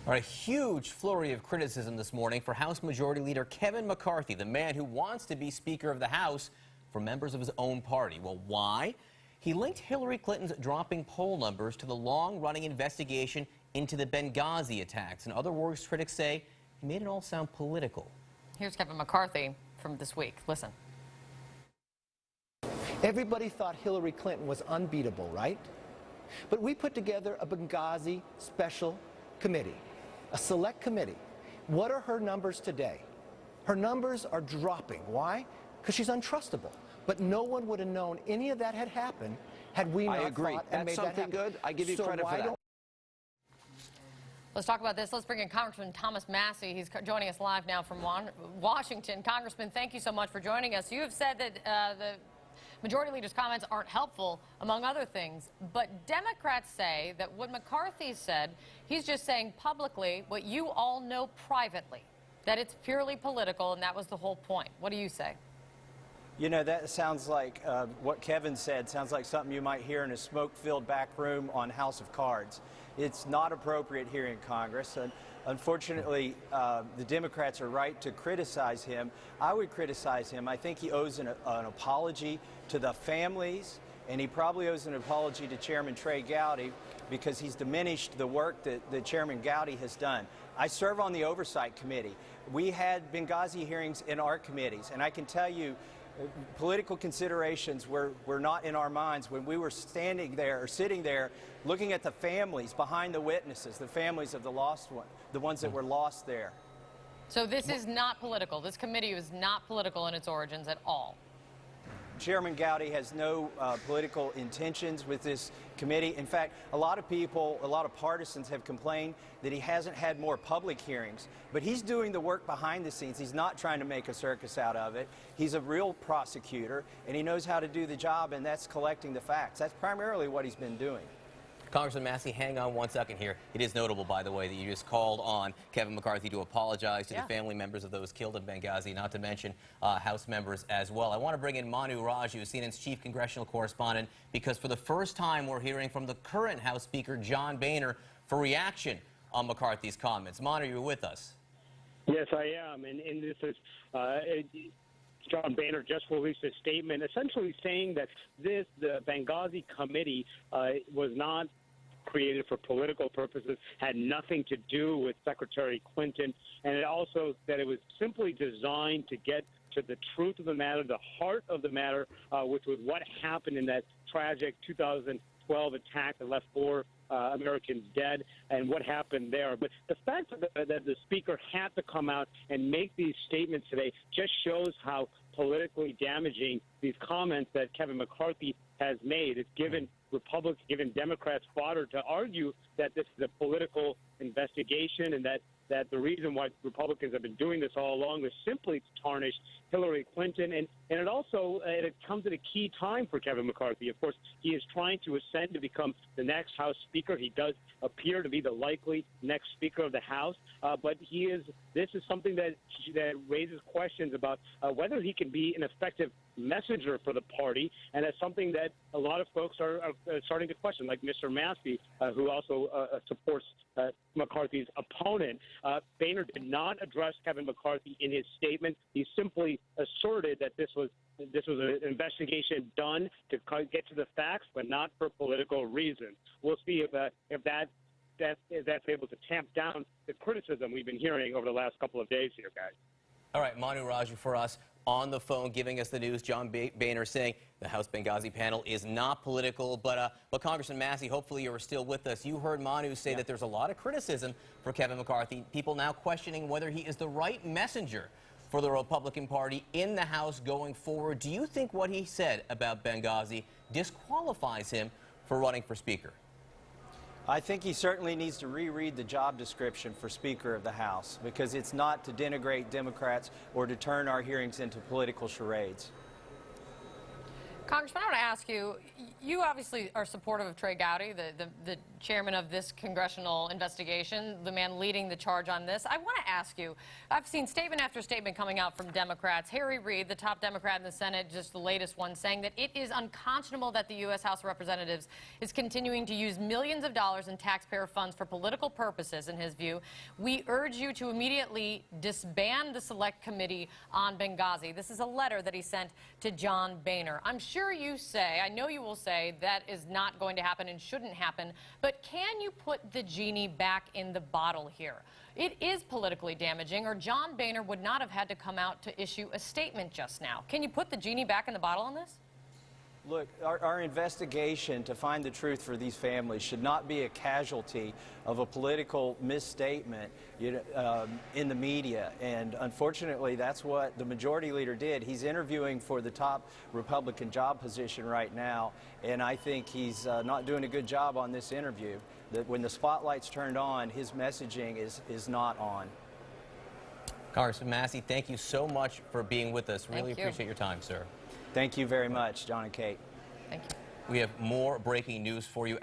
All right, a huge flurry of criticism this morning for House Majority Leader Kevin McCarthy, the man who wants to be Speaker of the House, from members of his own party. Well, why? He linked Hillary Clinton's dropping poll numbers to the long-running investigation into the Benghazi attacks. In other words, critics say he made it all sound political. Here's Kevin McCarthy from this week. Listen. Everybody thought Hillary Clinton was unbeatable, right? But we put together a Benghazi special committee, a select committee. What are her numbers today? Her numbers are dropping. Why? Because she's untrustable. But no one would have known any of that had happened had we not thought and made that happen. Good. I give you credit for that. Let's talk about this. Let's bring in Congressman Thomas Massie. He's joining us live now from Washington. Congressman, thank you so much for joining us. You have said that the Majority Leader's comments aren't helpful, among other things. But Democrats say that what McCarthy said, he's just saying publicly what you all know privately, that it's purely political, and that was the whole point. What do you say? You know, that sounds like what Kevin said, sounds like something you might hear in a smoke-filled back room on House of Cards. It's not appropriate here in Congress. And unfortunately, the Democrats are right to criticize him. I would criticize him. I think he owes an apology to the families, and he probably owes an apology to Chairman Trey Gowdy because he's diminished the work that Chairman Gowdy has done. I serve on the Oversight Committee. We had Benghazi hearings in our committees, and I can tell you, political considerations were not in our minds when we were standing there or sitting there looking at the families behind the witnesses, the families of the lost one, the ones that were lost there. So this is not political. This committee was not political in its origins at all. Chairman Gowdy has no political intentions with this committee. In fact, a lot of people, a lot of partisans have complained that he hasn't had more public hearings. But he's doing the work behind the scenes. He's not trying to make a circus out of it. He's a real prosecutor, and he knows how to do the job, and that's collecting the facts. That's primarily what he's been doing. Congressman Massie, hang on one second here. It is notable, by the way, that you just called on Kevin McCarthy to apologize to the family members of those killed in Benghazi, not to mention House members as well. I want to bring in Manu Raju, CNN's chief congressional correspondent, because for the first time we're hearing from the current House Speaker, John Boehner, for reaction on McCarthy's comments. Manu, you're with us. Yes, I am, and this is John Boehner just released a statement essentially saying that the Benghazi committee was not created for political purposes, had nothing to do with Secretary Clinton, and it also that it was simply designed to get to the truth of the matter, the heart of the matter, which was what happened in that tragic 2012 attack that left 4 Americans dead and what happened there. But the fact that the Speaker had to come out and make these statements today just shows how politically damaging these comments that Kevin McCarthy has made. It's given Republicans, given Democrats fodder to argue that this is a political investigation and that the reason why Republicans have been doing this all along is simply to tarnish Hillary Clinton. And it also it comes at a key time for Kevin McCarthy. Of course, he is trying to ascend to become the next House Speaker. He does appear to be the likely next Speaker of the House. But this is something that raises questions about whether he can be an effective messenger for the party. And that's something that a lot of folks are starting to question, like Mr. Massie, who also supports McCarthy's opponent. Boehner did not address Kevin McCarthy in his statement. He simply asserted that this was an investigation done to get to the facts, but not for political reasons. We'll see if that's able to tamp down the criticism we've been hearing over the last couple of days here, guys. All right, Manu Raju for us on the phone giving us the news. John Boehner saying the House Benghazi panel is not political. But Congressman Massie, hopefully you're still with us. You heard Manu say that there's a lot of criticism for Kevin McCarthy. People now questioning whether he is the right messenger for the Republican Party in the House going forward. Do you think what he said about Benghazi disqualifies him for running for Speaker? I think he certainly needs to reread the job description for Speaker of the House because it's not to denigrate Democrats or to turn our hearings into political charades. Congressman, I want to ask you, you obviously are supportive of Trey Gowdy, the chairman of this congressional investigation, the man leading the charge on this. I want to ask you, I've seen statement after statement coming out from Democrats. Harry Reid, the top Democrat in the Senate, just the latest one, saying that it is unconscionable that the U.S. House of Representatives is continuing to use millions of dollars in taxpayer funds for political purposes, in his view. We urge you to immediately disband the Select Committee on Benghazi. This is a letter that he sent to John Boehner. I'm sure you say, I know you will say, that is not going to happen and shouldn't happen, but can you put the genie back in the bottle here? It is politically damaging, or John Boehner would not have had to come out to issue a statement just now. Can you put the genie back in the bottle on this? Look, our investigation to find the truth for these families should not be a casualty of a political misstatement in the media. And unfortunately, that's what the majority leader did. He's interviewing for the top Republican job position right now, and I think he's not doing a good job on this interview. That when the spotlight's turned on, his messaging is not on. Congressman Massie, thank you so much for being with us. Really Thank you. appreciate your time, sir. Thank you very much, John and Kate. Thank you. We have more breaking news for you.